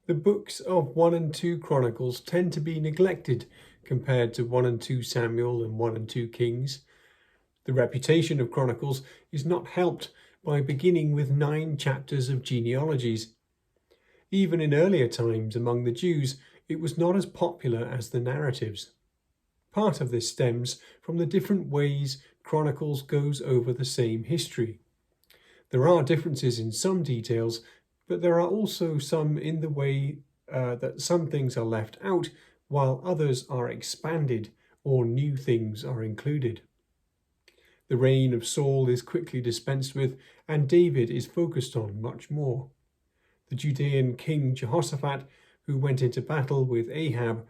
The books of 1 and 2 Chronicles tend to be neglected compared to 1 and 2 Samuel and 1 and 2 Kings. The reputation of Chronicles is not helped by beginning with 9 chapters of genealogies. Even in earlier times among the Jews, it was not as popular as the narratives. Part of this stems from the different ways Chronicles goes over the same history. There are differences in some details, but there are also some in the way that some things are left out while others are expanded or new things are included. The reign of Saul is quickly dispensed with, and David is focused on much more. The Judean king Jehoshaphat, who went into battle with Ahab,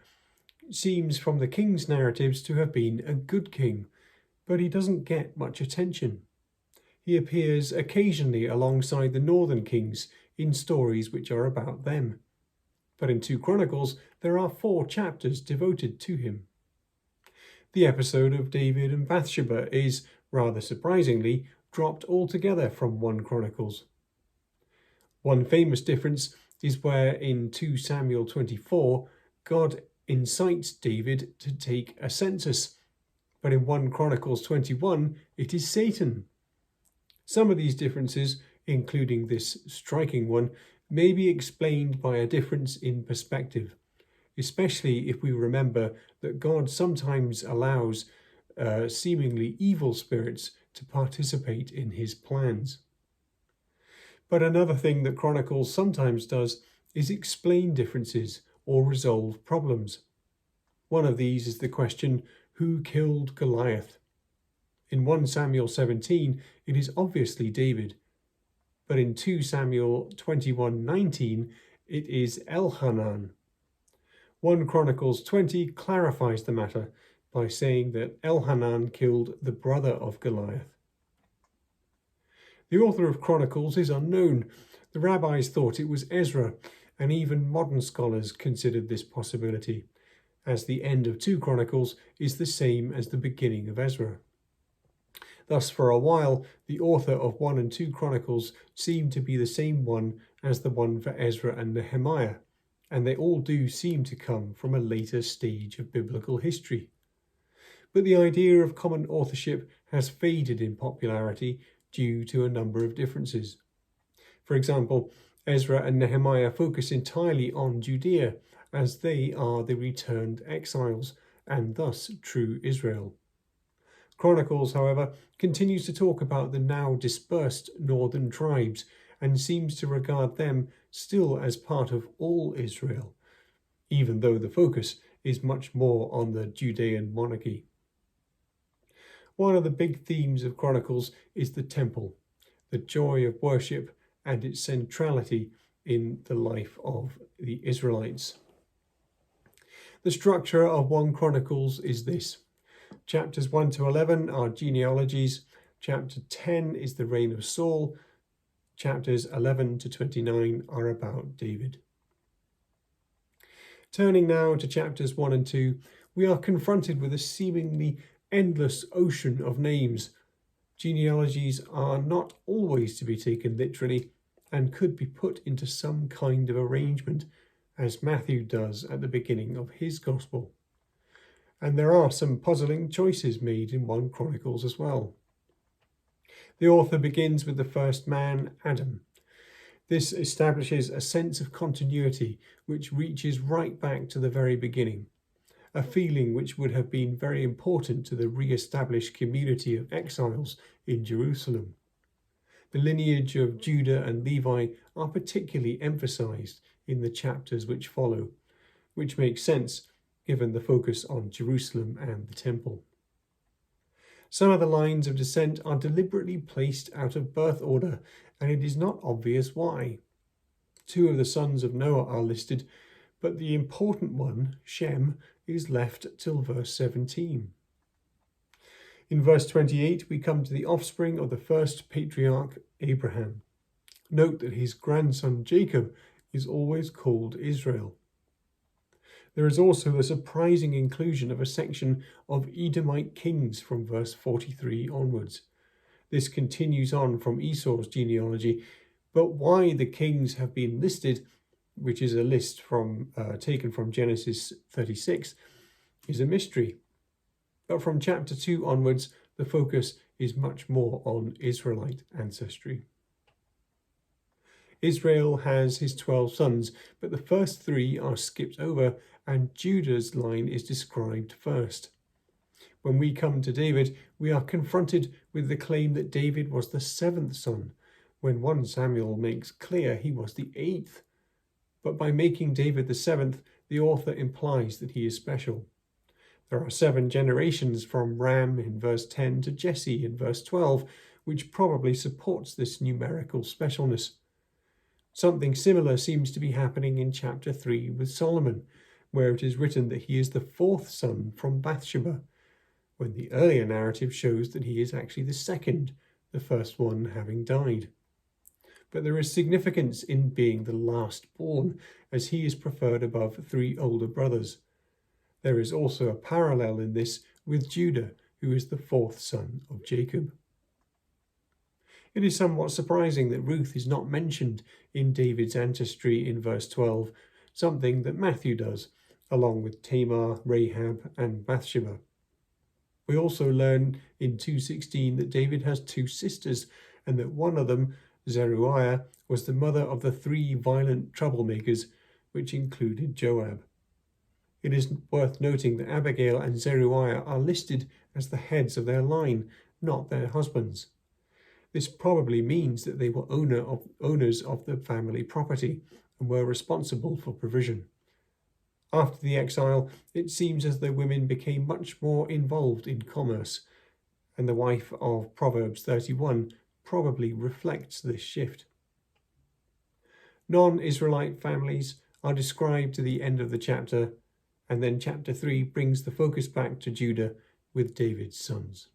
seems from the king's narratives to have been a good king, but he doesn't get much attention. He appears occasionally alongside the northern kings in stories which are about them. But in 2 Chronicles, there are 4 chapters devoted to him. The episode of David and Bathsheba is, rather surprisingly, dropped altogether from 1 Chronicles. One famous difference is where in 2 Samuel 24, God incites David to take a census, but in 1 Chronicles 21, it is Satan. Some of these differences, including this striking one, may be explained by a difference in perspective, especially if we remember that God sometimes allows seemingly evil spirits to participate in his plans. But another thing that Chronicles sometimes does is explain differences or resolve problems. One of these is the question, who killed Goliath? In 1 Samuel 17, it is obviously David, but in 2 Samuel 21:19, it is Elhanan. 1 Chronicles 20 clarifies the matter by saying that Elhanan killed the brother of Goliath. The author of Chronicles is unknown. The rabbis thought it was Ezra, and even modern scholars considered this possibility, as the end of 2 Chronicles is the same as the beginning of Ezra. Thus, for a while, the author of 1 and 2 Chronicles seemed to be the same one as the one for Ezra and Nehemiah, and they all do seem to come from a later stage of biblical history. But the idea of common authorship has faded in popularity due to a number of differences. For example, Ezra and Nehemiah focus entirely on Judea, as they are the returned exiles, and thus true Israel. Chronicles, however, continues to talk about the now dispersed northern tribes and seems to regard them still as part of all Israel, even though the focus is much more on the Judean monarchy. One of the big themes of Chronicles is the temple, the joy of worship and its centrality in the life of the Israelites. The structure of 1 Chronicles is this. Chapters 1 to 11 are genealogies. Chapter 10 is the reign of Saul. Chapters 11 to 29 are about David. Turning now to chapters 1 and 2, we are confronted with a seemingly endless ocean of names. Genealogies are not always to be taken literally and could be put into some kind of arrangement, as Matthew does at the beginning of his Gospel. And there are some puzzling choices made in 1 Chronicles as well. The author begins with the first man, Adam. This establishes a sense of continuity which reaches right back to the very beginning, a feeling which would have been very important to the re-established community of exiles in Jerusalem. The lineage of Judah and Levi are particularly emphasized in the chapters which follow, which makes sense given the focus on Jerusalem and the temple. Some of the lines of descent are deliberately placed out of birth order, and it is not obvious why. 2 of the sons of Noah are listed, but the important one, Shem, is left till verse 17. In verse 28, we come to the offspring of the first patriarch, Abraham. Note that his grandson, Jacob, is always called Israel. There is also the surprising inclusion of a section of Edomite kings from verse 43 onwards. This continues on from Esau's genealogy, but why the kings have been listed which is a list taken from Genesis 36, is a mystery. But from chapter 2 onwards, the focus is much more on Israelite ancestry. Israel has his 12 sons, but the first 3 are skipped over, and Judah's line is described first. When we come to David, we are confronted with the claim that David was the 7th son, when 1 Samuel makes clear he was the 8th. But by making David the 7th, the author implies that he is special. There are 7 generations from Ram in verse 10 to Jesse in verse 12, which probably supports this numerical specialness. Something similar seems to be happening in chapter 3 with Solomon, where it is written that he is the 4th son from Bathsheba, when the earlier narrative shows that he is actually the 2nd, the first one having died. But there is significance in being the last born, as he is preferred above 3 older brothers. There is also a parallel in this with Judah, who is the 4th son of Jacob. It is somewhat surprising that Ruth is not mentioned in David's ancestry in verse 12, something that Matthew does, along with Tamar, Rahab, and Bathsheba. We also learn in 2:16 that David has 2 sisters, and that one of them, Zeruiah, was the mother of the 3 violent troublemakers, which included Joab. It is worth noting that Abigail and Zeruiah are listed as the heads of their line, not their husbands. This probably means that they were owners of the family property and were responsible for provision. After the exile, it seems as though women became much more involved in commerce, and the wife of Proverbs 31 probably reflects this shift. Non-Israelite families are described to the end of the chapter, and then chapter 3 brings the focus back to Judah with David's sons.